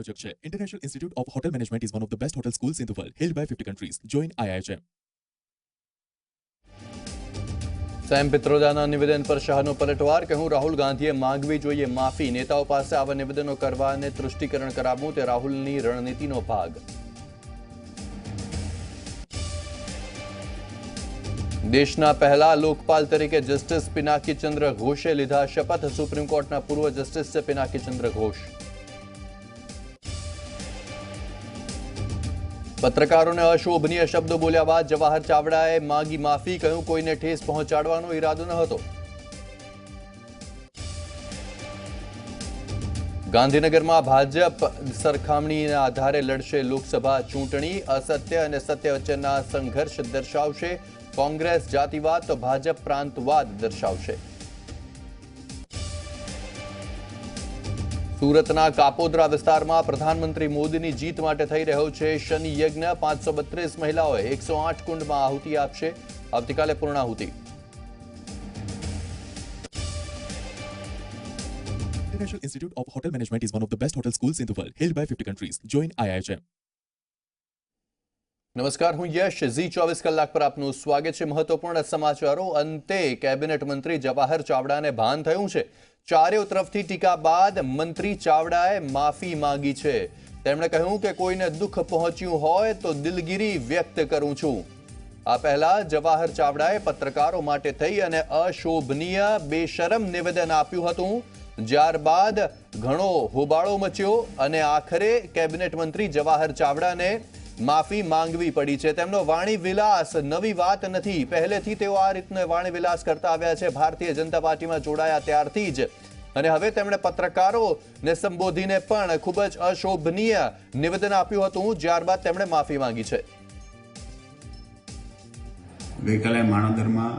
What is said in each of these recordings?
આયોજક છે. International institute of hotel management is one of the best hotel schools in the world, held by 50 countries. Join IIHM. Sam પિત્રોદાના નિવેદન પર શાહનો પલટવાર. કહ્યું, રાહુલ ગાંધીએ માંગવી જોઈએ માફી. નેતાઓ પાસે આવા નિવેદનો કરવા અને તૃષ્ટિકરણ કરાવવું તે રાહુલની રણનીતિનો ભાગ. દેશના પહેલા લોકપાલ તરીકે જસ્ટિસ પિનાકી ચંદ્ર ઘોષે લીધા શપથ. સુપ્રીમ કોર્ટના પૂર્વ જસ્ટિસ છે પિનાકી ચંદ્ર ઘોષ. પત્રકારોને અશોભનીય શબ્દો બોલ્યા બાદ જવાહર ચાવડાએ માંગી માફી. કહ્યું, કોઈને ઠેસ પહોંચાડવાનો ઈરાદો ન હતો. ગાંધીનગરમાં ભાજપ સરખામણીના આધારે લડશે લોકસભા ચૂંટણી. અસત્ય અને સત્ય વચ્ચેના સંઘર્ષ દર્શાવશે કોંગ્રેસ. જાતિવાદ તો ભાજપ પ્રાંતવાદ દર્શાવશે. સુરતના કાપોદ્રા વિસ્તારમાં પ્રધાનમંત્રી મોદીની જીત માટે થઈ રહ્યો છે શનિ યજ્ઞ. 532 મહિલાઓએ 108 કુંડમાં આહુતિ આપશે. આવતીકાલે પૂર્ણાહુતિ. International Institute of Hotel Management is one of the best hotel schools in the world, held by 50 countries. Join IIHM. નમસ્કાર, હું યશ. ઝી 24 કલાક પર આપનું સ્વાગત છે. મહત્વપૂર્ણ સમાચારો. અંતે કેબિનેટ મંત્રી જવાહર ચાવડાને ભાન થયું છે. ચારેય તરફથી ટીકા બાદ મંત્રી ચાવડાએ માફી માંગી છે. તેમણે કહ્યું કે કોઈને દુઃખ પહોંચ્યું હોય તો દિલગીરી વ્યક્ત કરું છું. આ પહેલા જવાહર ચાવડાએ પત્રકારો માટે થઈ અને અશોભનીય બેશરમ નિવેદન આપ્યું હતું. ત્યારબાદ ઘણો હોબાળો મચ્યો અને આખરે કેબિનેટ મંત્રી જવાહર ચાવડાને માફી માંગવી પડી છે. તેમનો વાણી વિલાસ નવી વાત નથી. પહેલેથી તેઓ આ રીતનો વાણી વિલાસ કરતા આવ્યા છે ભારતીય જનતા પાર્ટીમાં જોડાયા ત્યારથી જ. અને હવે તેમણે પત્રકારોને સંબોધીને પણ ખૂબ જ અશોભનીય નિવેદન આપ્યું હતું. ત્યારબાદ તેમણે માફી માંગી છે. ગઈકાલે માણાવદરમાં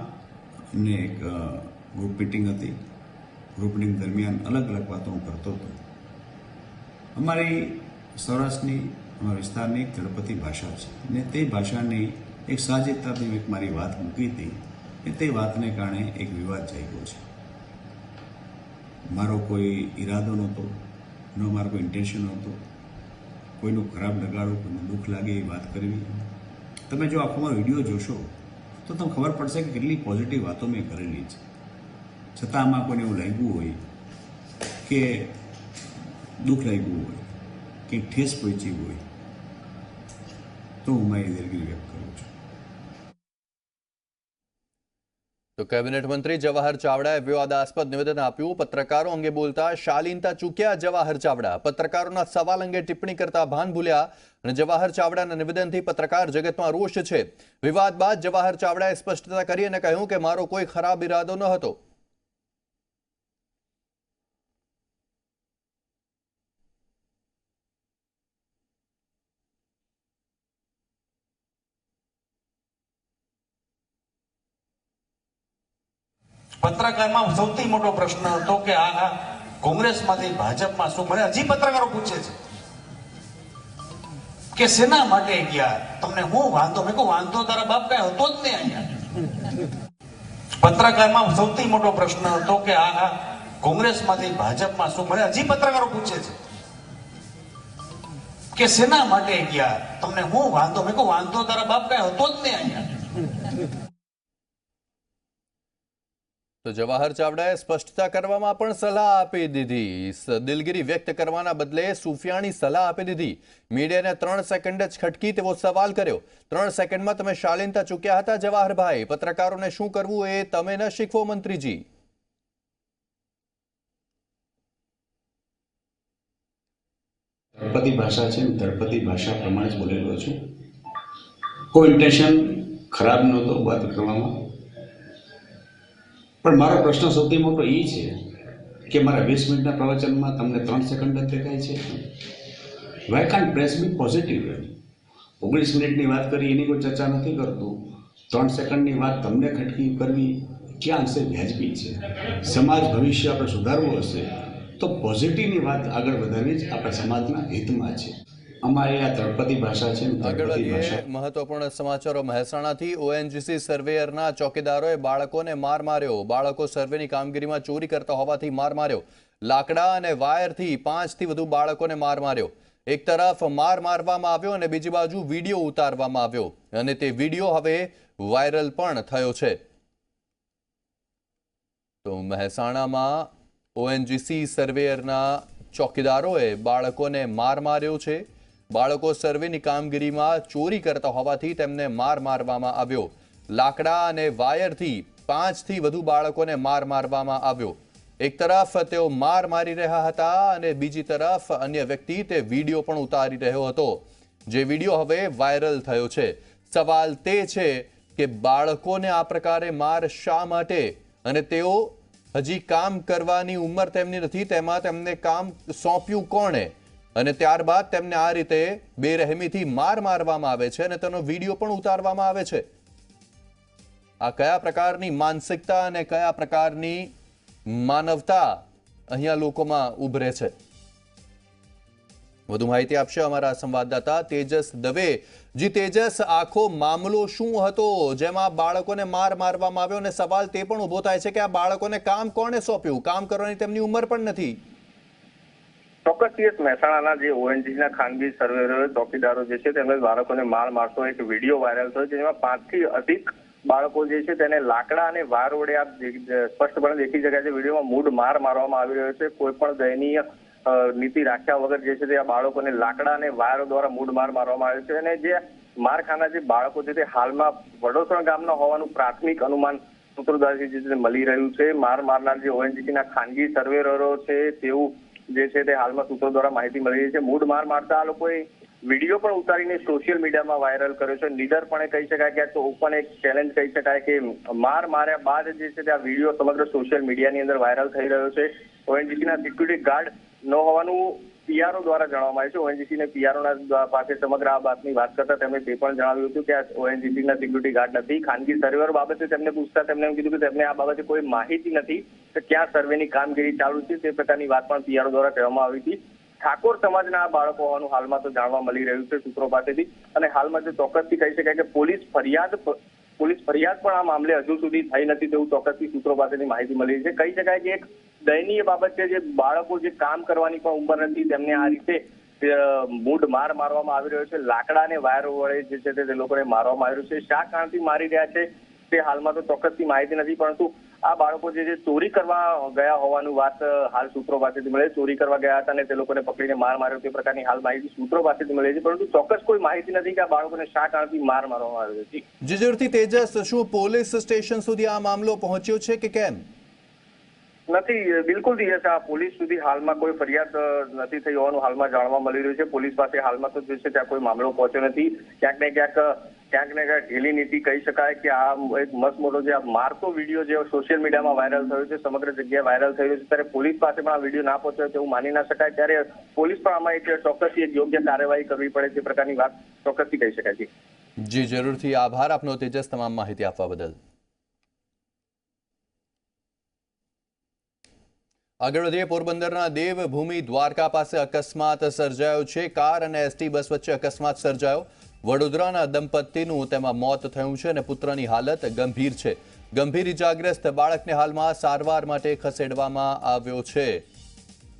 એક ગ્રુપ મિટિંગ હતી. ગ્રુપ મિટિંગ દરમિયાન અલગ અલગ વાતો હું કરતો હતો. અમારી સૌરાષ્ટ્રની અમારા વિસ્તારની એક તળપદી ભાષા છે ને તે ભાષાની એક સાહજિકતાથી એક મારી વાત મૂકી હતી કે તે વાતને કારણે એક વિવાદ જાગ્યો છે. મારો કોઈ ઈરાદો નહોતો, ન મારો કોઈ ઇન્ટેન્શન નહોતો કોઈનું ખરાબ લગાડવું, કોઈને દુઃખ લાગે એ વાત કરવી. તમે જો આખો મારો વિડીયો જોશો તો તમને ખબર પડશે કે કેટલી પોઝિટિવ વાતો મેં કરેલી છે. છતાં આમાં કોઈને એવું લાગ્યું હોય કે દુઃખ લાગ્યું હોય કે ઠેસ પહોંચી હોય તો હું મારી દિલગીરી વ્યક્ત કરું છું. તો કેબિનેટ મંત્રી જવાહર ચાવડાએ વિવાદાસ્પદ નિવેદન આપ્યું. પત્રકારો અંગે બોલતા શાલીનતા ચૂક્યા જવાહર ચાવડા. પત્રકારોના સવાલ અંગે ટિપ્પણી કરતા ભાન ભૂલ્યા અને જવાહર ચાવડાના નિવેદનથી પત્રકાર જગતમાં રોષ છે. વિવાદ બાદ જવાહર ચાવડાએ સ્પષ્ટતા કરી અને કહ્યું કે મારો કોઈ ખરાબ ઈરાદો ન હતો. પત્રકારમાં સૌથી મોટો પ્રશ્ન હતો કે આ કોંગ્રેસમાંથી ભાજપમાં શું મને હજી પત્રકારો પૂછે છે કે શેના માટે ગયા, તમને હું વાંધો? મેં કહું વાંધો તારા બાપ કઈ હતો જ નહીં અહીંયા. પત્રકારમાં સૌથી મોટો પ્રશ્ન હતો કે આ કોંગ્રેસમાંથી ભાજપમાં શું મને હજી પત્રકારો પૂછે છે કે શેના માટે ગયા, તમને હું વાંધો? મેં કહું વાંધો તારા બાપ કઈ હતો જ નહીં અહીંયા. તો જવાહર ચાવડાએ સ્પષ્ટતા કરવામાં પણ સલાહ આપી દીધી. દિલગીરી વ્યક્ત કરવાના બદલે સુફિયાણી સલાહ આપી દીધી. મીડિયાને 3 સેકન્ડ જ ખટકી તેવો સવાલ કર્યો. 3 સેકન્ડમાં તમે શાલીનતા ચૂક્યા હતા જવાહરભાઈ. પત્રકારોને શું કરવું એ તમે ન શીખવો મંત્રીજી. તળપદી ભાષા છે, તળપદી ભાષા પ્રમાણે જ બોલેલો છું. કોઈ ઇન્ટેન્શન ખરાબ નહોતો વાત કરવામાં. પણ મારો પ્રશ્ન સૌથી મોટો એ છે કે મારા 20 મિનિટના પ્રવચનમાં તમને 3 સેકન્ડ જ દેખાય છે. Why can't press be positive? 19 મિનિટની વાત કરી એની કોઈ ચર્ચા નથી કરતું. 3 સેકન્ડની વાત તમને ખટકી કરવી ક્યાં અંશે વ્યાજબી છે? સમાજ ભવિષ્ય આપણે સુધારવું હશે તો પોઝિટિવની વાત આગળ વધારવી જ આપણા સમાજના હિતમાં છે. અમારી આ તળપદી ભાષા છે. આગળ વધીએ. મહત્વપૂર્ણ સમાચારો. મહેસાણાથી ઓએનજીસી સર્વેયરના ચોકીદારોએ બાળકોને માર માર્યો. બાળકો સર્વેની કામગીરીમાં ચોરી કરતા હોવાથી માર માર્યો. લાકડા અને વાયરથી 5થી વધુ બાળકોને માર માર્યો. એક તરફ માર મારવામાં આવ્યો અને બીજી બાજુ વિડીયો ઉતારવામાં આવ્યો અને તે વિડીયો હવે વાયરલ પણ થયો છે. તો મહેસાણામાં ઓએનજીસી સર્વેયરના ચોકીદારોએ બાળકોને માર માર્યો છે. બાળકો સર્વેની કામગીરીમાં ચોરી કરતા હોવાથી તેમને માર મારવામાં આવ્યો. લાકડા અને વાયરથી 5 થી વધુ બાળકોને માર મારવામાં આવ્યો. એક તરફ તેઓ માર મારી રહ્યા હતા અને બીજી તરફ અન્ય વ્યક્તિ તે વિડીયો પણ ઉતારી રહ્યો હતો, જે વિડીયો હવે વાયરલ થયો છે. સવાલ તે છે કે બાળકોને આ પ્રકારે માર શા માટે, અને તેઓ હજી કામ કરવાની ઉંમર તેમની નથી, તેમાં તેમને કામ સોંપ્યું કોણે, અને ત્યારબાદ તેમને આ રીતે બેરહેમીથી માર મારવામાં આવે છે અને તેનો વિડીયો પણ ઉતારવામાં આવે છે. આ કયા પ્રકારની માનસિકતા અને કયા પ્રકારની માનવતા અહીંયા લોકોમાં ઉભરે છે? વધુ માહિતી આપશે અમારા સંવાદદાતા તેજસ દવે. જી તેજસ, આખો મામલો શું હતો જેમાં બાળકોને માર મારવામાં આવ્યો, અને સવાલ તે પણ ઉભો થાય છે કે આ બાળકોને કામ કોણે સોંપ્યું? કામ કરવાની તેમની ઉંમર પણ નથી. ચોક્કસ મહેસાણાના જે ઓએનજીસીના ખાનગી સર્વેયરો ચોકીદારો જે છે તેમને બાળકોને માર મારતો એક વિડીયો વાયરલ થયો, જેમાં 5 થી અધિક બાળકો જે છે તેને લાકડા અને વાર વડે આપ સ્પષ્ટપણે દેખી શકાય છે વિડીયોમાં મૂઢ માર મારવામાં આવી રહ્યો છે. કોઈ પણ દયનીય નીતિ રાખ્યા વગર જે છે તે આ બાળકોને લાકડા અને વાયરો દ્વારા મૂઢ માર મારવામાં આવ્યો છે. અને જે માર ખાનાર જે બાળકો છે તે હાલમાં વડોદરા ગામના હોવાનું પ્રાથમિક અનુમાન સૂત્રો દ્વારા જે મળી રહ્યું છે. માર મારનાર જે ઓએનજીસીના ખાનગી સર્વેયરો છે તેવું જે છે તે હાલમાં સૂત્રો દ્વારા માહિતી મળી રહી છે. મૂઢ માર મારતા આ લોકોએ વિડીયો પણ ઉતારીને સોશિયલ મીડિયામાં વાયરલ કર્યો છે. નિડરપણે કહી શકાય કે આ ઓપન એક ચેલેન્જ કહી શકાય કે માર માર્યા બાદ જે છે તે આ વિડીયો સમગ્ર સોશિયલ મીડિયાની અંદર વાયરલ થઈ રહ્યો છે. ઓએનજીસીના સિક્યુરિટી ગાર્ડ ન હોવાનું પીઆરઓ દ્વારા જણાવવામાં આવ્યું છે. ઓએનજીસીને પીઆરઓના પાસે સમગ્ર આ વાતની વાત કરતા તેમણે તે પણ જણાવ્યું હતું કે આ ઓએનજીસીના સિક્યુરિટી ગાર્ડ નથી. ખાનગી સર્વેર બાબતે તેમને પૂછતા તેમને એમ કીધું કે તેમને આ બાબતે કોઈ માહિતી નથી કે ક્યાં સર્વેની કામગીરી ચાલુ છે. તે પ્રકારની વાત પણ પીઆરઓ દ્વારા કહેવામાં આવી હતી. ઠાકોર સમાજના આ બાળકો હોવાનું હાલમાં તો જાણવા મળી રહ્યું છે સૂત્રો પાસેથી. અને હાલમાં જો ચોક્કસથી કહી શકાય કે પોલીસ ફરિયાદ પણ આ મામલે હજુ સુધી થઈ નથી તેવું ચોક્કસથી સૂત્રો પાસેથી માહિતી મળી રહી છે. કહી શકાય કે એક દયનીય બાબત છે. જે બાળકો જે કામ કરવાની પણ ઉંમર નથી તેમને આ રીતે મૂઢ માર મારવામાં આવી રહ્યો છે. લાકડા અને વાયરો વડે જે છે તે લોકોને મારવામાં આવી રહ્યું છે. શા કારણથી મારી રહ્યા છે તે હાલમાં તો ચોક્કસથી માહિતી નથી, પરંતુ આ બાળકો જે ચોરી કરવા ગયા હોવાનું વાત હાલ સૂત્રો પાસેથી મળે. ચોરી કરવા ગયા હતા અને તે લોકોને પકડીને માર માર્યો તે પ્રકારની હાલ માહિતી સૂત્રો પાસેથી મળે છે, પરંતુ ચોક્કસ કોઈ માહિતી નથી કે આ બાળકોને શા કારણથી માર મારવામાં આવ્યો છે. જી જરૂરથી તેજસ, શું પોલીસ સ્ટેશન સુધી આ મામલો પહોંચ્યો છે કે કેમ? નથી, બિલકુલ દિવસ આ પોલીસ સુધી હાલમાં કોઈ ફરિયાદ નથી થઈ હોવાનું હાલમાં જાણવા મળી રહ્યું છે. પોલીસ પાસે હાલમાં તો જે છે ત્યાં કોઈ મામલો પહોંચ્યો નથી. ક્યાંક ને ક્યાંક ઢીલી નીતિ કહી શકાય કે આ એક મસ્ત મોટો જે મારતો વિડીયો જે સોશિયલ મીડિયામાં વાયરલ થયો છે, સમગ્ર જગ્યાએ વાયરલ થઈ રહ્યો છે, ત્યારે પોલીસ પાસે પણ આ વિડીયો ના પહોંચ્યો તેવું માની ના શકાય. ત્યારે પોલીસ પણ આમાં એક ચોક્કસથી એક યોગ્ય કાર્યવાહી કરવી પડે તે પ્રકારની વાત ચોક્કસથી કહી શકાય છે. જી જરૂરથી આભાર આપનો તેજસ, તમામ માહિતી આપવા બદલ. આગળ વધીએ, પોરબંદરના દેવભૂમિ દ્વારકા પાસે અકસ્માત સર્જાયો છે. કાર અને એસટી બસ વચ્ચે અકસ્માત સર્જાયો. વડોદરાના દંપતીનું તેમાં મોત થયું છે અને પુત્રની હાલત ગંભીર છે. ગંભીર ઇજાગ્રસ્ત બાળકને હાલમાં સારવાર માટે ખસેડવામાં આવ્યો છે.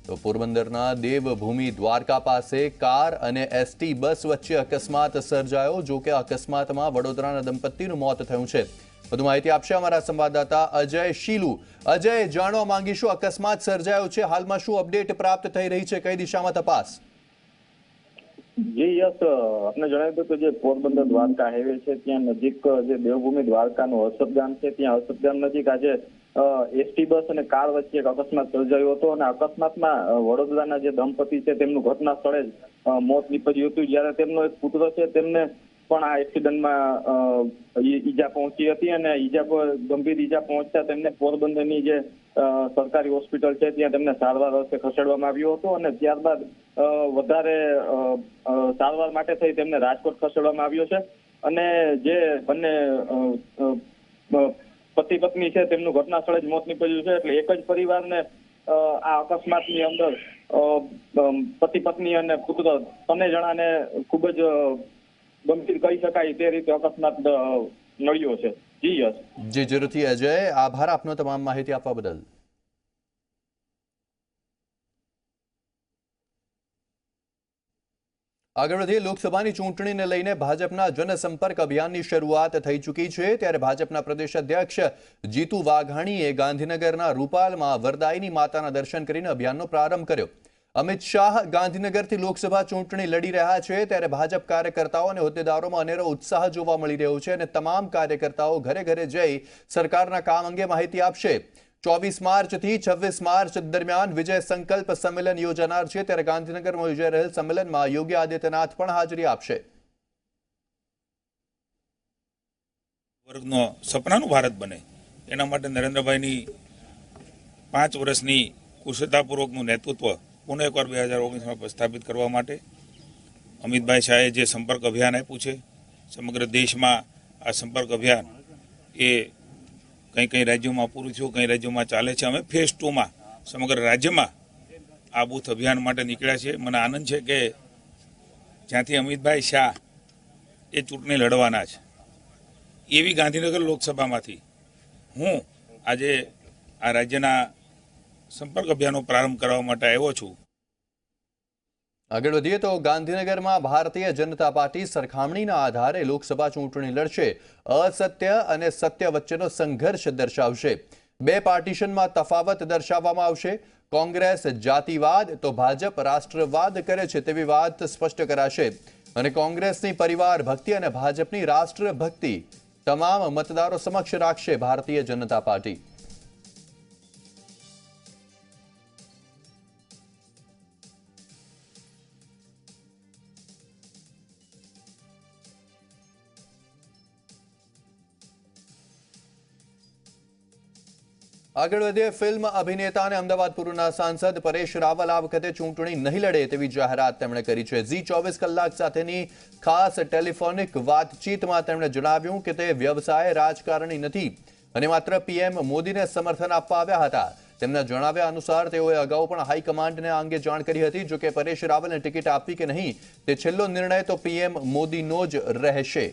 તો પોરબંદરના દેવભૂમિ દ્વારકા પાસે કાર અને એસટી બસ વચ્ચે અકસ્માત સર્જાયો. જો કે અકસ્માતમાં વડોદરાના દંપતીનું મોત થયું છે. વધુ માહિતી આપશે અમારા સંવાદદાતા અજય શીલુ. અજય, જાણવા માંગીશું, અકસ્માત સર્જાયો છે, હાલમાં શું અપડેટ પ્રાપ્ત થઈ રહી છે, કઈ દિશામાં તપાસ? જી યસ, આપને જણાવ્યું કે જે પોરબંદર દ્વારકા હાઈવે છે ત્યાં નજીક જે દેવભૂમિ દ્વારકાનું હર્ષદ ગામ છે, ત્યાં હર્ષદ ગામ નજીક આજે એસટી બસ અને કાર વચ્ચે એક અકસ્માત સર્જાયો હતો. અને અકસ્માતમાં વડોદરાના જે દંપતી છે તેમનું ઘટના સ્થળે જ મોત નીપજ્યું હતું. જ્યારે તેમનો એક પુત્ર છે તેમને પણ આ એક્સિડન્ટમાં ઈજા પહોંચી હતી અને ગંભીર ઈજા પહોંચતા તેમને પોરબંદરની જે સરકારી હોસ્પિટલ છે ત્યાં તેમને સારવાર અર્થે ખસેડવામાં આવ્યો હતો. અને ત્યારબાદ વધારે સારવાર માટે થઈ તેમને રાજકોટ ખસેડવામાં આવ્યો છે. અને જે બંને પતિ પત્ની છે તેમનું ઘટના સ્થળે જ મોત નીપજ્યું છે. એટલે એક જ પરિવારને આ અકસ્માતની અંદર પતિ પત્ની અને પુત્ર ત્રણેય જણાને ખૂબ જ ગંભીર કહી શકાય તે રીતે અકસ્માત નડ્યો છે. જી યસ. જી જરૂરથી અજય, આભાર આપનો તમામ માહિતી આપવા બદલ. આગળ વધીએ લોકસભાની ચૂંટણીને લઈને ભાજપના જનસંપર્ક અભિયાનની શરૂઆત થઈ ચૂકી છે ત્યારે ભાજપના પ્રદેશ અધ્યક્ષ જીતુ વાઘાણીએ ગાંધીનગરના રૂપાલમાં વરદાયીની માતાના દર્શન કરીને અભિયાનનો પ્રારંભ કર્યો। અમિત શાહ ગાંધીનગરથી લોકસભા ચૂંટણી લડી રહ્યા છે ત્યારે ભાજપ કાર્યકર્તાઓ અને હોદ્દેદારોમાં અનેરો ઉત્સાહ જોવા મળી રહ્યો છે અને તમામ કાર્યકર્તાઓ ઘરે ઘરે જઈ સરકારના કામ અંગે માહિતી આપશે। 24 માર્ચથી 26 માર્ચ દરમિયાન વિજય સંકલ્પ સંમેલન યોજાનાર છે ત્યારે ગાંધીનગરમાં યોજાઈ રહેલ સંમેલનમાં યોગી આદિત્યનાથ પણ હાજરી આપશે। વર્ગનો સપનાનું ભારત બને એના માટે નરેન્દ્રભાઈની 5 વર્ષની કુશળતાપૂર્વકનું નેતૃત્વ પુનઃ એકવાર 2019માં પ્રસ્થાપિત કરવા માટે અમિતભાઈ શાહે જે સંપર્ક અભિયાન આપ્યું છે સમગ્ર દેશમાં આ સંપર્ક અભિયાન એ કઈ રાજ્યોમાં પૂરું થયું, કઈ રાજ્યોમાં ચાલે છે। અમે ફેઝ 2માં સમગ્ર રાજ્યમાં આ બૂથ અભિયાન માટે નીકળ્યા છીએ। મને આનંદ છે કે જ્યાંથી અમિતભાઈ શાહ એ ચૂંટણી લડવાના છે એવી ગાંધીનગર લોકસભામાંથી હું આજે આ રાજ્યના સંપર્ક અભિયાનનો પ્રારંભ કરવા માટે આવ્યો છું। આગળ વધીએ તો ગાંધીનગરમાં ભારતીય જનતા પાર્ટી સરખામણીના આધારે લોકસભા ચૂંટણી લડશે। અસત્ય અને સત્ય વચ્ચેનો સંઘર્ષ દર્શાવશે। 2 પાર્ટીશનમાં તફાવત દર્શાવવામાં આવશે। કોંગ્રેસ જાતિવાદ તો ભાજપ રાષ્ટ્રવાદ કરે છે તેવી વાત સ્પષ્ટ કરાશે અને કોંગ્રેસની પરિવાર ભક્તિ અને ભાજપની રાષ્ટ્રભક્તિ તમામ મતદારો સમક્ષ રાખશે ભારતીય જનતા પાર્ટી। આગળ વધીએ ફિલ્મ અભિનેતા અને અમદાવાદ પૂર્વના સાંસદ પરેશ રાવલ આ વખતે ચૂંટણી નહીં લડે તેવી જાહેરાત તેમણે કરી છે। ઝી 24 કલાક સાથેની ખાસ ટેલિફોનિક વાતચીતમાં તેમણે જણાવ્યું કે તે વ્યવસાય રાજકારણી નથી અને માત્ર પીએમ મોદીને સમર્થન આપવા આવ્યા હતા। તેમના જણાવ્યા અનુસાર તેઓએ અગાઉ પણ હાઈકમાન્ડને આ અંગે જાણ કરી હતી। જો કે પરેશ રાવલને ટિકિટ આપવી કે નહીં તે છેલ્લો નિર્ણય તો પીએમ મોદીનો જ રહેશે।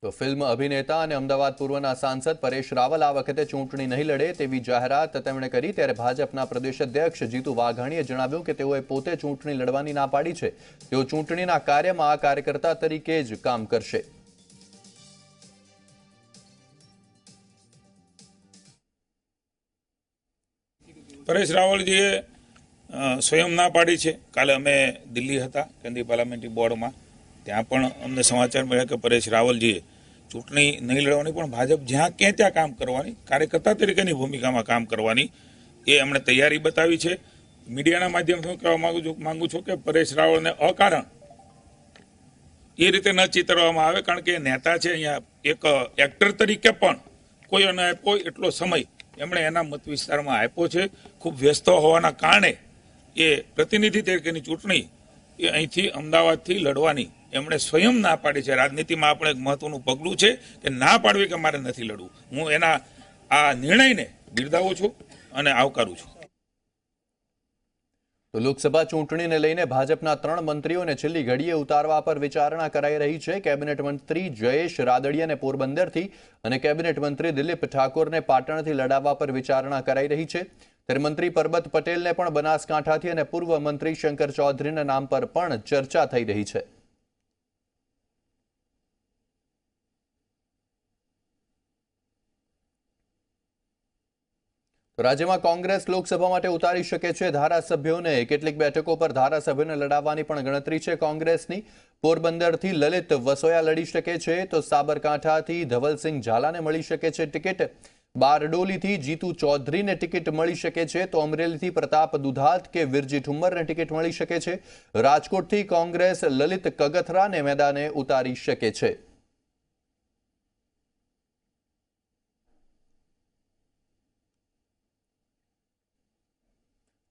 તો ફિલ્મ અભિનેતા અને અમદાવાદ પૂર્વના સાંસદ પરેશ રાવલ આ વખતે ચૂંટણી નહીં લડે તેવી જાહેરાત તેમણે કરી ત્યારે ભાજપના પ્રદેશ અધ્યક્ષ જીતુ વાઘાણીએ જણાવ્યું કે તેઓએ પોતે ચૂંટણી લડવાની ના પાડી છે। તેઓ ચૂંટણીના કાર્યમાં કાર્યકર્તા તરીકે જ કામ કરશે। પરેશ રાવલજીએ સ્વયં ના પાડી છે। કાલે અમે દિલ્હી હતા કેન્દ્રીય પાર્લામેન્ટરી બોર્ડમાં, ત્યાં પણ અમને સમાચાર મળ્યા કે પરેશ રાવલજીએ ચૂંટણી નહીં લડવાની પણ ભાજપ જ્યાં ક્યાં ત્યાં કામ કરવાની, કાર્યકર્તા તરીકેની ભૂમિકામાં કામ કરવાની એ એમણે તૈયારી બતાવી છે। મીડિયાના માધ્યમથી હું કહેવા માંગુ છું કે પરેશ રાવલને અકારણ એ રીતે ન ચિતરવામાં આવે, કારણ કે નેતા છે। અહીંયા એક એક્ટર તરીકે પણ કોઈ અને કોઈ એટલો સમય એમણે એના મત વિસ્તારમાં આપ્યો છે। ખૂબ વ્યસ્ત હોવાના કારણે એ પ્રતિનિધિ તરીકેની ચૂંટણી એ અહીંથી અમદાવાદથી લડવાની એમણે સ્વયં ના પાડી છે। રાજનીતિમાં આપણે એક મહત્વનું પગલું છે કે ના પાડવી કે મારે નથી લડવું। હું એના આ નિર્ણયને બિરદાવું છું અને આવકારું છું। તો લોકસભા ચૂંટણીને લઈને ભાજપના 3 મંત્રીઓને છેલ્લી ઘડીએ ઉતારવા પર વિચારણા કરાઈ રહી છે। કેબિનેટ મંત્રી જયેશ રાદડિયાને પોરબંદરથી અને કેબિનેટ મંત્રી દિલીપ ઠાકોરને પાટણથી લડાવવા પર વિચારણા કરાઈ રહી છે। ત્યારે મંત્રી પરબત પટેલને પણ બનાસકાંઠાથી અને પૂર્વ મંત્રી શંકર ચૌધરીના નામ પર પણ ચર્ચા થઈ રહી છે। રાજ્યમાં કોંગ્રેસ લોકસભા માટે ઉતારી શકે છે ધારાસભ્યોને। કેટલીક બેઠકો પર ધારાસભ્યોને લડાવવાની પણ ગણતરી છે કોંગ્રેસની। પોરબંદરથી લલિત વસોયા લડી શકે છે તો સાબરકાંઠાથી ધવલસિંહ ઝાલાને મળી શકે છે ટિકિટ। બારડોલીથી જીતુ ચૌધરીને ટિકિટ મળી શકે છે તો અમરેલીથી પ્રતાપ દુધાત કે વિરજી ઠુમ્મરને ટિકિટ મળી શકે છે। રાજકોટથી કોંગ્રેસ લલિત કગથરાને મેદાને ઉતારી શકે છે।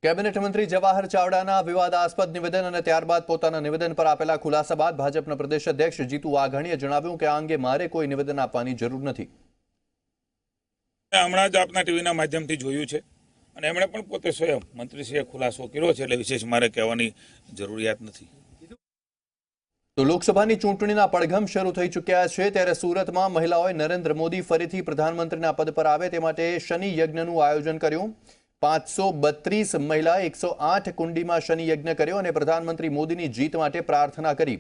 કેબિનેટ મંત્રી જવાહર ચાવડાના વિવાદાસ્પદ નિવેદન અને ત્યારબાદ પોતાના નિવેદન પર આપેલા ખુલાસા બાદ ભાજપના પ્રદેશ અધ્યક્ષ જીતુ વાઘાણીએ જણાવ્યું કે આ અંગે મારે કોઈ નિવેદન આપવાની જરૂર નથી। હમણાં જ આપના ટીવીના માધ્યમથી જોયું છે અને એમણે પણ પોતે સ્વયં મંત્રીશ્રીએ ખુલાસો કર્યો છે, એટલે વિશેષ મારે કહેવાની જરૂરિયાત નથી। તો લોકસભાની ચૂંટણીના પડઘમ શરૂ થઈ ચૂક્યા છે ત્યારે સુરતમાં મહિલાઓએ નરેન્દ્ર મોદી ફરીથી પ્રધાનમંત્રીના પદ પર આવે તે માટે શનિ યજ્ઞનું આયોજન કર્યું 532 મહિલાએ 108 કુંડીમાં શનિ યજ્ઞ કર્યો અને પ્રધાનમંત્રી મોદીની જીત માટે પ્રાર્થના કરી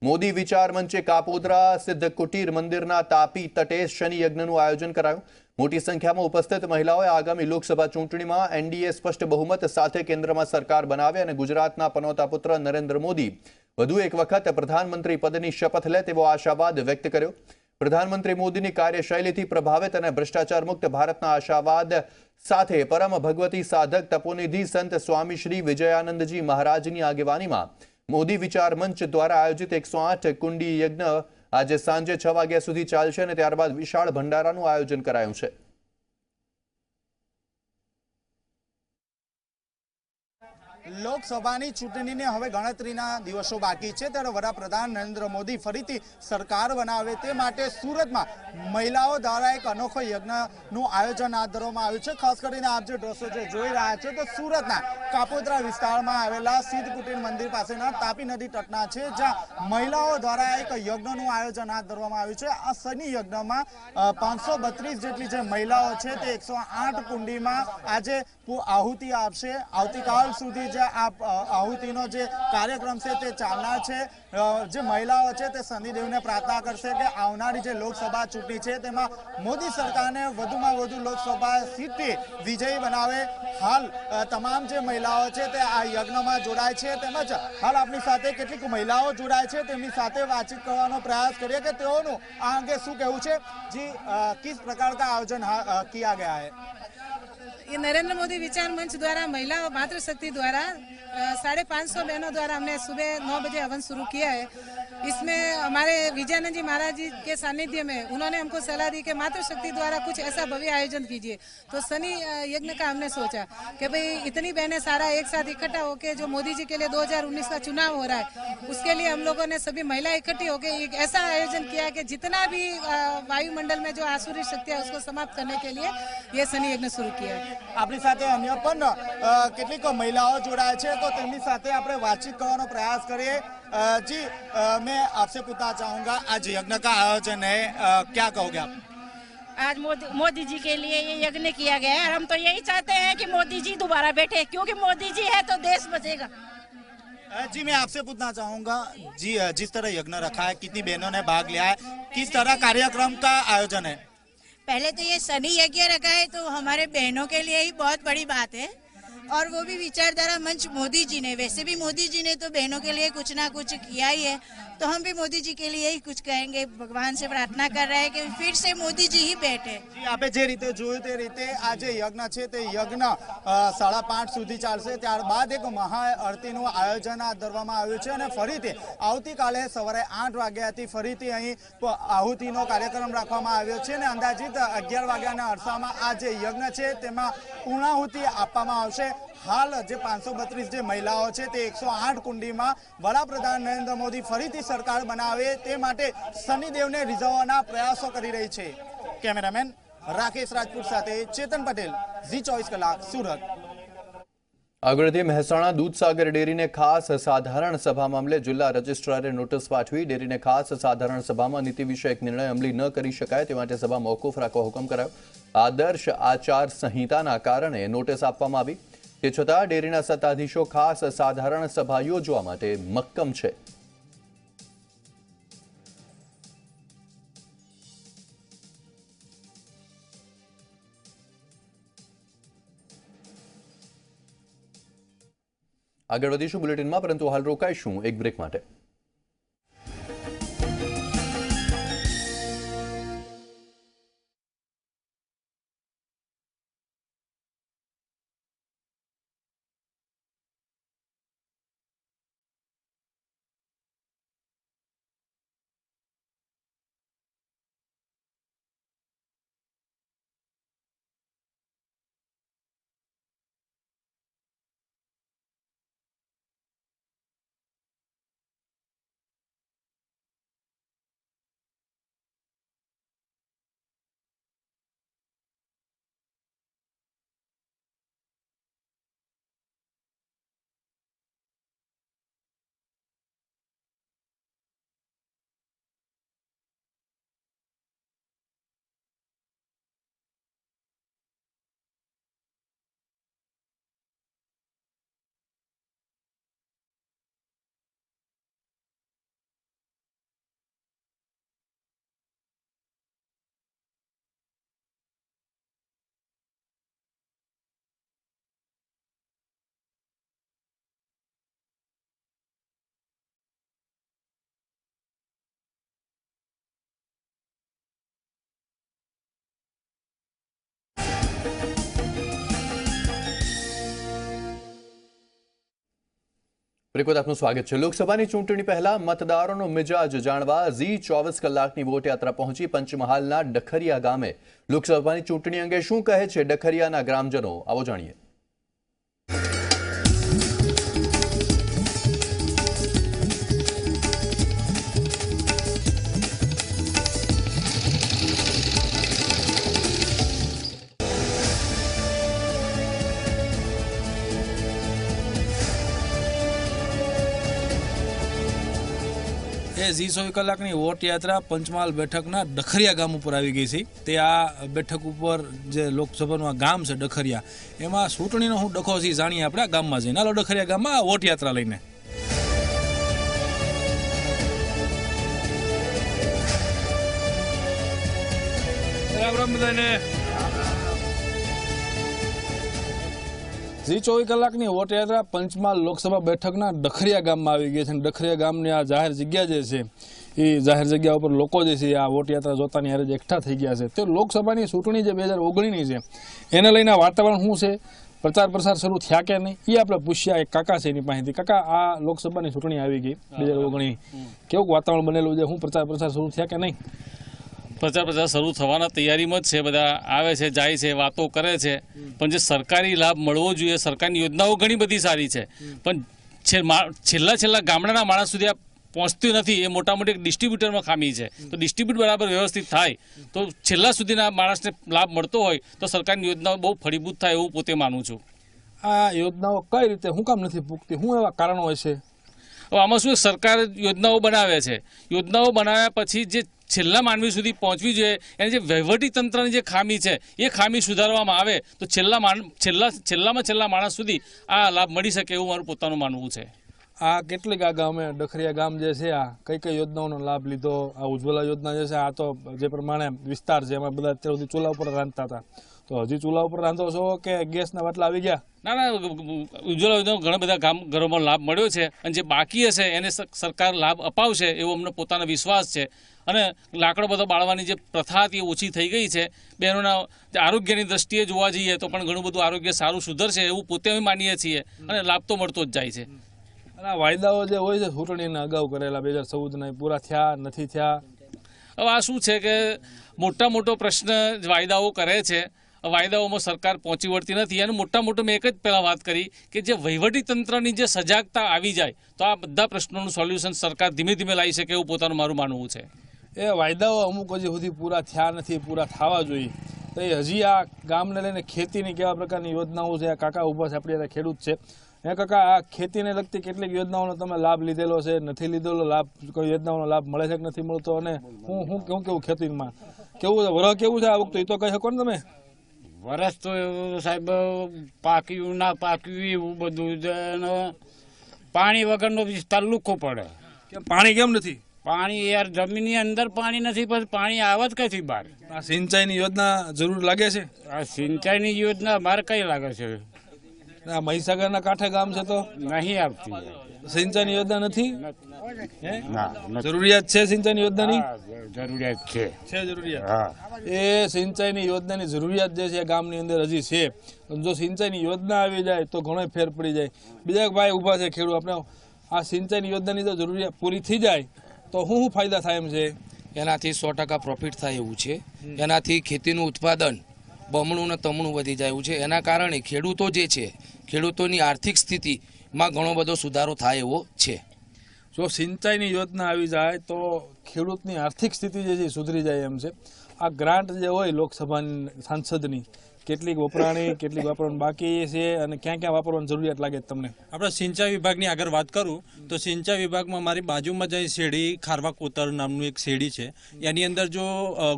મોદી વિચાર મંચે કાપોદ્રા સિદ્ધ કુટીર મંદિરના તાપી તટે શનિ યજ્ઞનું આયોજન કરાયું મોટી સંખ્યામાં ઉપસ્થિત મહિલાઓએ આગામી લોકસભા ચૂંટણીમાં એનડીએ સ્પષ્ટ બહુમત સાથે કેન્દ્રમાં સરકાર બનાવે અને ગુજરાતના પનોતા પુત્ર નરેન્દ્ર મોદી વધુ એક વખત પ્રધાનમંત્રી પદની શપથ લે તેવો આશાવાદ વ્યક્ત કર્યો પ્રધાનમંત્રી મોદીની કાર્યશૈલીથી પ્રભાવિત અને ભ્રષ્ટાચાર મુક્ત ભારતના આશાવાદ સાથે પરમ ભગવતી સાધક તપોનિધિ સંત સ્વામી શ્રી વિજયાનંદજી મહારાજની આગેવાનીમાં મોદી વિચાર મંચ દ્વારા આયોજિત 108 કુંડી યજ્ઞ આજે સાંજે 6 વાગ્યા સુધી ચાલશે અને ત્યારબાદ વિશાળ ભંડારાનું આયોજન કરાયું છે લોકસભાની ચૂંટણીને હવે ગણતરીના દિવસો બાકી છે ત્યારે વડાપ્રધાન નરેન્દ્ર મોદી ફરીથી સરકાર બનાવે તે માટે સુરતમાં મહિલાઓ દ્વારા એક અનોખો યજ્ઞનું આયોજન હાથ ધરવામાં આવ્યું છે ખાસ કરીને આપ જે દ્રશ્યો જે જોઈ રહ્યા છો તો સુરતના કાપોદ્રા વિસ્તારમાં આવેલા સિદ્ધ કુટીર મંદિર પાસેના તાપી નદી તટના છે જ્યાં મહિલાઓ દ્વારા એક યજ્ઞનું આયોજન હાથ ધરવામાં આવ્યું છે આ શનિ યજ્ઞમાં 532 જેટલી જે મહિલાઓ છે તે 108 કુંડીમાં આજે આહુતિ આપશે આવતીકાલ સુધી જે આ આહુતિનો જે કાર્યક્રમ છે તે ચાલનાર છે જે મહિલાઓ છે તે શનિદેવને પ્રાર્થના કરશે કે આવનારી જે લોકસભા ચૂંટણી છે તેમાં મોદી સરકારને વધુમાં વધુ લોકસભા સીટથી વિજયી બનાવે હાલ તમામ જે મહિલાઓ છે તે આ યજ્ઞમાં જોડાય છે તેમજ હાલ આપણી સાથે કેટલીક મહિલાઓ જોડાય છે તેમની સાથે વાતચીત કરવાનો પ્રયાસ કરીએ કે તેઓનું આ અંગે શું કહેવું છે જી किस प्रकार का आयोजन किया गया है ये नरेंद्र मोदी विचार मंच द्वारा महिला मातृशक्ति द्वारा 550 बहनों द्वारा हमने सुबह 9 बजे हवन शुरू किया है इसमें हमारे विजयानंद जी महाराज जी के सानिध्य में उन्होंने हमको सलाह दी कि मातृशक्ति द्वारा कुछ ऐसा भव्य आयोजन कीजिए तो शनि यज्ञ का हमने सोचा कि भाई इतनी बहनें सारा एक साथ इकट्ठा होकर जो मोदी जी के लिए 2019 का चुनाव हो रहा है उसके लिए हम लोगों ने सभी महिला इकट्ठी होकर एक ऐसा आयोजन किया कि जितना भी वायुमंडल में जो आसुरी शक्ति है उसको समाप्त करने के लिए ये शनि यज्ञ शुरू किया है આપણી સાથે અન્ય પણ કેટલીક મહિલાઓ જોડાય છે તો તેમની સાથે આપણે વાતચીત કરવાનો પ્રયાસ કરીએ जी मैं आपसे पूछना चाहूँगा आज यज्ञ का आयोजन है क्या कहोगे आप आज मोदी जी के लिए ये यज्ञ किया गया है और हम तो यही चाहते हैं कि मोदी जी दोबारा बैठे क्योंकि मोदी जी है तो देश बचेगा जी मैं आपसे पूछना चाहूँगा जी जिस तरह यज्ञ रखा है कितनी बहनों ने भाग लिया है किस तरह कार्यक्रम का आयोजन है पहले तो ये शनि यज्ञ रखा है तो हमारे बहनों के लिए ही बहुत बड़ी बात है और वो भी विचारधारा मंच मोदी जी ने वैसे भी मोदी जी ने तो बहनों के लिए कुछ ना कुछ किया ही है तो हम भी मोदी जी के लिए ही कुछ कहेंगे भगवान से प्रार्थना कर रहे हैं कि फिर से मोदी जी ही बैठे जी आपे जे रीते जोયું તે રીતે આ જે યજ્ઞ છે તે યજ્ઞ 5:30 સુધી ચાલશે ત્યારબાદ એક મહાઆરતીનું આયોજન હાથ ધરવામાં આવ્યું છે અને ફરીથી આવતીકાલે સવારે 8 વાગ્યાથી ફરીથી અહીં આહુતિનો કાર્યક્રમ રાખવામાં આવ્યો છે અને અંદાજિત 11 વાગ્યાના અરસામાં આ જે યજ્ઞ છે તેમાં પૂર્ણાહુતિ આપવામાં આવશે હાલ જે 532 જે મહિલાઓ છે તે 108 કુંડીમાં વડાપ્રધાન નરેન્દ્ર મોદી ફરીથી સરકાર બનાવે તે માટે શનિદેવને રીઝવવાના પ્રયાસો કરી રહી છે કેમેરામેન રાકેશ રાજપૂત સાથે ચેતન પટેલ ઝી 24 કલાક સુરત આગળથી મહેસાણા દૂધસાગર ડેરીને ખાસ સાધારણ સભા મામલે જિલ્લા રજિસ્ટ્રારે નોટિસ પાઠવી ડેરીને ખાસ સાધારણ સભામાં નીતિ વિષયક નિર્ણય અમલી ન કરી શકાય તે માટે સભા મોકૂફ રાખવા હુકમ કરાયો આદર્શ આચાર સંહિતાના કારણે નોટિસ આપવામાં આવી તે છતાં ડેરીના સત્તાધીશો ખાસ સાધારણ સભા યોજવા માટે મક્કમ છે આગળ વધીશું બુલેટિનમાં પરંતુ હાલ રોકાઈશું એક બ્રેક માટે બ્રેક આપનું સ્વાગત છે। લોકસભાની ચૂંટણી પહેલા મતદારોનો મિજાજ જાણવા ઝી 24 કલાકની વોટ યાત્રા પહોંચી પંચમહાલના ડખરિયા ગામે। લોકસભાની ચૂંટણી અંગે શું કહે છે ડખરિયાના ગ્રામજનો, આવો જાણીએ। ઝી 24 કલાકની વોટ યાત્રા પંચમહાલ બેઠકના ડખરિયા ગામ ઉપર આવી ગઈ છે। તે આ બેઠક ઉપર જે લોકસભાનું આ ગામ છે ડખરિયા, એમાં ચૂંટણીનો શું ડખો છે જાણીએ આપણે આ ગામમાં જઈને। હાલો ડખરિયા ગામમાં વોટ યાત્રા લઈને। ઝી 24 કલાકની વોટ યાત્રા પંચમહાલ લોકસભા બેઠકના ડખરિયા ગામમાં આવી ગઈ છે। ડખરિયા ગામની આ જાહેર જગ્યા જે છે એ જાહેર જગ્યા ઉપર લોકો જે છે આ વોટ યાત્રા જોતાની હારે જ એકઠા થઈ ગયા છે। તો લોકસભાની ચૂંટણી જે 2019ની છે એને લઈને વાતાવરણ શું છે, પ્રચાર પ્રસાર શરૂ થયા કે નહીં, એ આપણે પૂછ્યા એક કાકા છે એની પાસેથી। કાકા, આ લોકસભાની ચૂંટણી આવી ગઈ 2019, કેવું વાતાવરણ બનેલું છે, શું પ્રચાર પ્રસાર શરૂ થયા કે નહીં? પ્રચાર પ્રસાર શરૂ થવાના તૈયારીમાં જ છે। બધા આવે છે, જાય છે, વાતો કરે છે, પણ જે સરકારી લાભ મળવો જોઈએ, સરકારની યોજનાઓ ઘણી બધી સારી છે, પણ છેલ્લા ગામડાના માણસ સુધી આ પહોંચતી નથી। એ મોટા મોટી એક ડિસ્ટ્રીબ્યુટરમાં ખામી છે। તો ડિસ્ટ્રીબ્યુટ બરાબર વ્યવસ્થિત થાય તો છેલ્લા સુધીના માણસને લાભ મળતો હોય તો સરકારની યોજનાઓ બહુ ફળીભૂત થાય એવું પોતે માનું છું। આ યોજનાઓ કઈ રીતે શું કામ નથી પૂગતી, શું એવા કારણો હોય છે? હવે આમાં શું, સરકાર યોજનાઓ બનાવે છે, યોજનાઓ બનાવ્યા પછી જે છેલ્લા માનવી સુધી પહોંચવી જોઈએ એની જે વહીવટી તંત્રની જે ખામી છે એ ખામી સુધારવામાં આવે તો છેલ્લામાં છેલ્લા માણસ સુધી આ લાભ મળી શકે એવું મારું પોતાનું માનવું છે। આ કેટલીક આ ગામે ડખરિયા ગામ જે છે આ કઈ કઈ યોજનાઓનો લાભ લીધો? આ ઉજ્જવલા યોજના જે છે, આ તો જે પ્રમાણે વિસ્તાર છે એમાં બધા અત્યાર સુધી ચૂલા ઉપર રાંધતા હતા, તો હજી ચૂલા ઉપર રાંધો છો કે ગેસના બાટલા આવી ગયા? ના, ઉજ્જવલા યોજનાનો ઘણા બધા ઘરોમાં લાભ મળ્યો છે અને જે બાકી હશે એને સરકાર લાભ અપાવશે એવો અમને પોતાનો વિશ્વાસ છે। અને લાકડો બધો બાળવાની જે પ્રથા હતી ઓછી થઈ ગઈ છે। બહેનોના આરોગ્યની દ્રષ્ટિએ જોવા જઈએ તો પણ ઘણું બધું આરોગ્ય સારું સુધરશે એવું પોતે અમે માનીએ છીએ અને લાભ તો મળતો જ જાય છે। અને આ વાયદાઓ જે હોય છે ચૂંટણીના અગાઉ કરેલા 2014ના, પૂરા થયા નથી થયા? હવે આ શું છે કે મોટો પ્રશ્ન વાયદાઓ કરે છે, વાયદાઓમાં સરકાર પહોંચી વળતી નથી। અને મોટો મેં એક જ પહેલાં વાત કરી કે જે વહીવટી તંત્રની જે સજાગતા આવી જાય તો આ બધા પ્રશ્નોનું સોલ્યુશન સરકાર ધીમે ધીમે લાવી શકે એવું પોતાનું મારું માનવું છે। એ વાયદાઓ અમુક હજી સુધી પૂરા થયા નથી, પૂરા થવા જોઈએ, તો એ હજી આ ગામને લઈને ખેતીની કેવા પ્રકારની યોજનાઓ છે? આ કાકા ઊભા છે, આપણી ખેડૂત છે, એ કાકા આ ખેતીને લગતી કેટલીક યોજનાઓનો તમે લાભ લીધેલો છે, નથી લીધેલો લાભ? કોઈ યોજનાઓનો લાભ મળે છે કે નથી મળતો? અને કેવું ખેતીમાં કેવું છે, વરહ કેવું છે આ વખતે એ તો કહી શકો ને તમે? વરસ તો સાહેબ પાક્યું ના પાક્યું એવું બધું છે, પાણી વગરનો વિસ્તાર લુખો પડે। પાણી કેમ નથી? પાણી યાર જમીનની અંદર પાણી નથી, પછી પાણી આવે જ કઈથી બહાર? આ સિંચાઈની યોજના જરૂર લાગે છે? આ સિંચાઈની યોજના બહાર કઈ લાગે છે? આ મહીસાગરના કાંઠે ગામ છે તો નહીં આવતી સિંચાઈની યોજના નથી? ના, જરૂરિયાત છે સિંચાઈની યોજનાની? જરૂરિયાત છે જરૂરિયાત। એ સિંચાઈની યોજનાની જરૂરિયાત જે છે ગામની અંદર હજી છે। જો સિંચાઈની યોજના આવી જાય તો ઘણો ફેર પડી જાય। બીજા ભાઈ ઊભા છે ખેડૂત, આપણે આ સિંચાઈની યોજનાની જો જરૂરિયાત પૂરી થઈ જાય તો શું ફાયદા થાય એમ છે? એનાથી 100% પ્રોફિટ થાય એવું છે। એનાથી ખેતીનું ઉત્પાદન બમણું ને તમણું વધી જાય એવું છે। એના કારણે ખેડૂતો જે છે, ખેડૂતોની આર્થિક સ્થિતિમાં ઘણો બધો સુધારો થાય એવો છે। જો સિંચાઈની યોજના આવી જાય તો ખેડૂતની આર્થિક સ્થિતિ જે છે સુધરી જાય એમ છે। આ ગ્રાન્ટ જે હોય લોકસભાની સાંસદની, કેટલીક વપરાણી, કેટલીક વાપરવાની બાકી છે અને ક્યાં ક્યાં વાપરવાની જરૂરિયાત લાગે તમને? આપણે સિંચાઈ વિભાગની આગળ વાત કરું તો સિંચાઈ વિભાગમાં મારી બાજુમાં જ શેરડી ખારવા કોતર નામનું એક શેરડી છે, એની અંદર જો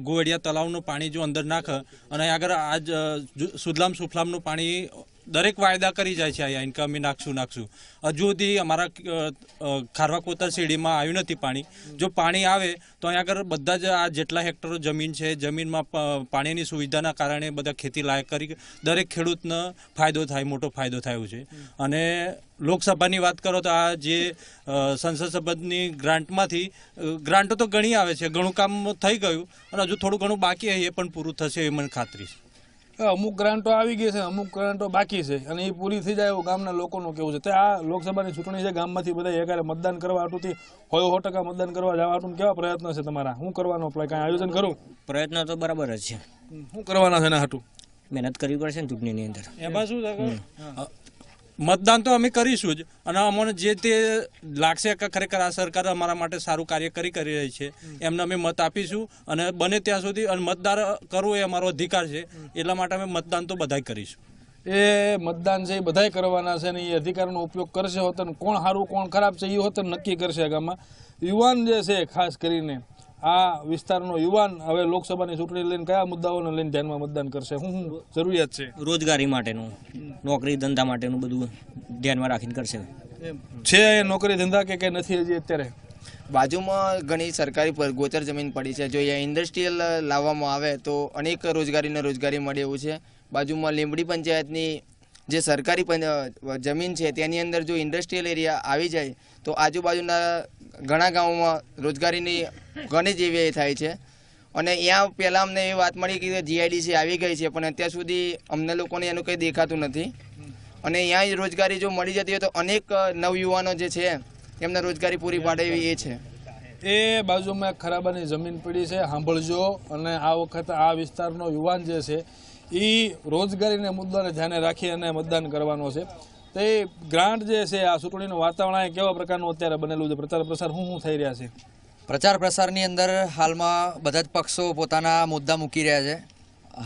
ગોવડિયા તળાવનું પાણી જો અંદર નાખે અને આગળ આજ સુજલામ સુફલામનું પાણી દરેક વાયદા કરી જાય છે અહીંયા કે અમે નાખશું હજુ સુધી અમારા ખારવા કોતર શેરડીમાં આવ્યું નથી પાણી। જો પાણી આવે તો અહીંયા આગળ બધા જ આ જેટલા હેક્ટરો જમીન છે, જમીનમાં પાણીની સુવિધાના કારણે બધા ખેતી લાયક કરી દરેક ખેડૂતને ફાયદો થાય, મોટો ફાયદો થયો છે। અને લોકસભાની વાત કરો તો આ જે સંસદ સભ્યની ગ્રાન્ટમાંથી ગ્રાન્ટો તો ઘણી આવે છે, ઘણું કામ થઈ ગયું અને હજુ થોડું ઘણું બાકી એ પણ પૂરું થશે એ મને ખાતરી છે। અમુક ગ્રાન્ટો આવી ગઈ છે, અમુક ગ્રાન્ટો બાકી છે અને એ પૂરી થઈ જાય એવું ગામના લોકોનું કેવું છે. તે આ લોકસભાની ચૂંટણી છે, ગામમાંથી બધા એકારે મતદાન કરવા હાટુથી 100% મતદાન કરવા જવા હાટું કેવા પ્રયત્નો છે તમારા? શું કરવાનો કાંઈ આયોજન કરું? પ્રયત્ન તો બરાબર જ છે. શું કરવાના છે એના હાટું? મહેનત કરવી પડશે ને ચૂંટણીની અંદર. એમાં શું છે, મતદાન તો અમે કરીશું જ અને અમને જે તે લાગશે કે ખરેખર આ સરકાર અમારા માટે સારું કાર્ય કરી રહી છે એમને અમે મત આપીશું અને બને ત્યાં સુધી અને મતદાન કરવું એ અમારો અધિકાર છે, એટલા માટે અમે મતદાન તો બધાય કરીશું. એ મતદાન છે એ બધાય કરવાના છે અને એ અધિકારનો ઉપયોગ કરશે હોત કોણ સારું કોણ ખરાબ છે એ હોત નક્કી કરશે. ગામમાં યુવાન જે છે ખાસ કરીને આ વિસ્તારનો યુવાન હવે લોકસભાની ચૂંટણી લઈને કયા મુદ્દાઓને લઈને ધ્યાનમાં મતદાન કરશે? શું જરૂરિયાત છે? રોજગારી માટેનું, નોકરી ધંધા માટેનું બધું ધ્યાનમાં રાખીને કરશે. છે એ નોકરી ધંધા કે કંઈ નથી હજી અત્યારે? બાજુમાં ઘણી સરકારી ગોચર જમીન પડી છે, જો અહીંયા ઇન્ડસ્ટ્રીયલ લાવવામાં આવે તો અનેક રોજગારી મળે એવું છે. બાજુમાં લીંબડી પંચાયતની જે સરકારી જમીન છે તેની અંદર જો ઇન્ડસ્ટ્રીયલ એરિયા આવી જાય તો આજુબાજુના ઘણા ગામોમાં રોજગારીની ઘણી જ એવી થાય છે. અને અહીંયા પહેલાં અમને એ વાત મળી કે જીઆઈડીસી આવી ગઈ છે, પણ અત્યાર સુધી અમને લોકોને એનું કંઈ દેખાતું નથી. અને અહીંયા રોજગારી જો મળી જતી હોય તો અનેક નવયુવાનો જે છે એમને રોજગારી પૂરી પાડે એવી એ છે. એ બાજુમાં ખરાબાની જમીન પડી છે, સાંભળજો. અને આ વખતે આ વિસ્તારનો યુવાન જે છે એ રોજગારીના મુદ્દાને ધ્યાને રાખી અને મતદાન કરવાનો છે. તો એ ગ્રાન્ટ જે છે આ ચૂંટણીનું વાતાવરણ કેવા પ્રકારનું અત્યારે બનેલું છે? પ્રચાર પ્રસાર શું થઈ રહ્યા છે? પ્રચાર પ્રસારની અંદર હાલમાં બધા જ પક્ષો પોતાના મુદ્દા મૂકી રહ્યા છે.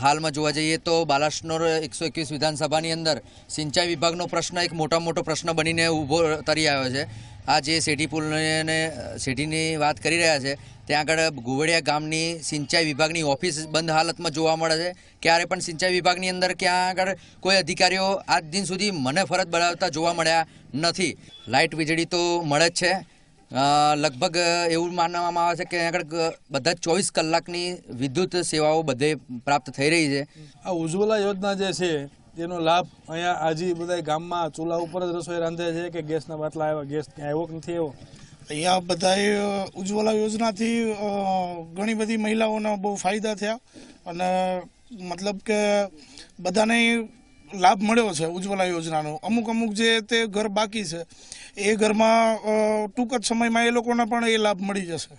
હાલમાં જોવા જઈએ તો બાલાસનોર 121 વિધાનસભાની અંદર સિંચાઈ વિભાગનો પ્રશ્ન એક મોટો પ્રશ્ન બનીને ઊભો તરી આવ્યો છે. આ જે શેઠી પુલને શેઠીની વાત કરી રહ્યા છે ત્યાં આગળ ગુવડિયા ગામની સિંચાઈ વિભાગની ઓફિસ બંધ હાલતમાં જોવા મળે છે. ક્યારે પણ સિંચાઈ વિભાગની અંદર ક્યાં આગળ કોઈ અધિકારીઓ આજ દિન સુધી મને ફરજ બજાવતા જોવા મળ્યા નથી. લાઇટ વીજળી તો મળે જ છે. લગભગ એવું માનવામાં આવે છે કે આગળ બધા 24 કલાકની વિદ્યુત સેવાઓ બધે પ્રાપ્ત થઈ રહી છે. આ ઉજ્જવલા યોજના જે છે એનો લાભ અહીંયા આજે બધા ગામમાં ચૂલા ઉપર જ રસોઈ રાંધે છે કે ગેસના બાટલા આવ્યા? ગેસ ક્યાં આવ્યો કે નથી આવ્યો? અહીંયા બધાએ ઉજ્જવલા યોજનાથી ઘણી બધી મહિલાઓના બહુ ફાયદા થયા અને મતલબ કે બધાને લાભ મળ્યો છે ઉજ્જવલા યોજનાનો. અમુક જે તે ઘર બાકી છે એ ઘરમાં ટૂંક જ સમયમાં એ લોકોને પણ એ લાભ મળી જશે.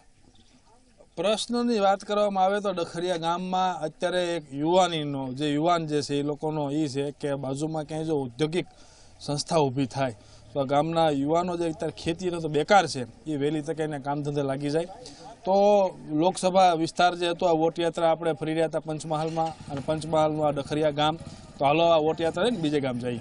પ્રશ્નની વાત કરવામાં આવે તો ડખરિયા ગામમાં અત્યારે એક યુવાનીનો જે યુવાન જે છે એ લોકોનો એ છે કે બાજુમાં ક્યાંય જો ઔદ્યોગિક સંસ્થા ઊભી થાય તો ગામના યુવાનો જે અત્યારે ખેતીનો તો બેકાર છે એ વહેલી તકે એને કામ ધંધે લાગી જાય. તો લોકસભા વિસ્તાર જે હતો આ વોટયાત્રા આપણે ફરી રહ્યા હતા પંચમહાલમાં, અને પંચમહાલનું આ ડખરિયા ગામ. તો હાલો આ વોટયાત્રા છે ને બીજે ગામ જાય.